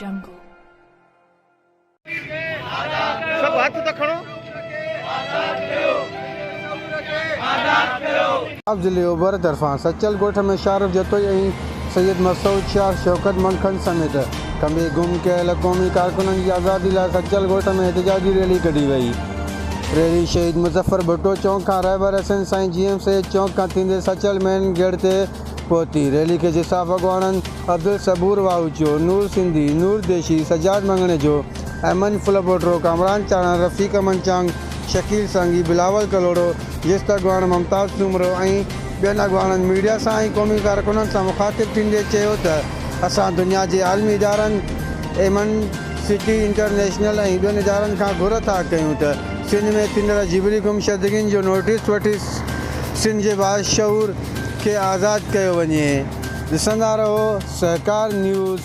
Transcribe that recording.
jungle. सब हाथ तक खड़ो अब ज़िले ओभर तरफ़ां सचल ॻोठ में शारफ जतोई ऐं सैयद मसूद शाह शौकत मंखन समेत कंबे गुम कयल क़ौमी कारकुननि जी आज़ादी लाइ सचल ॻोठ में एहतजाजी रैली कढी वई। रैली शहीद मुज़फ़र भुट्टो चौक खां रहबर हसन साईं GM सैयद चौक खां थींदे सचल मेन गेट ते पहुती। रैली के जिसाफ़ अॻवाननि अब्दुल सबूर वाऊचो, नूर सिंधी, नूर देशी, सजाद मंगणेजो, अहमद फुलपोट्रो, कामरान चारण, रफ़ीक मंचांग, शकील सांगी, बिलावल कलोड़ो, जिस्त अॻवान मुमताज़ सुमरो ऐं ॿियनि अॻवाननि मीडिया सां ऐं क़ौमी कारकुननि सां मुख़ातिब थींदे चयो त असां दुनिया जे आलमी इदारनि एमनेस्टी इंटरनेशनल ऐं ॿियनि इदारनि खां घुर था कयूं त सिंध में थींदड़ जिबरी गुमशदगियुनि जो नोटिस वठी सिंध जे बाशऊर खे आज़ादु कयो वञे। ॾिसंदा रहो सहकार न्यूज़।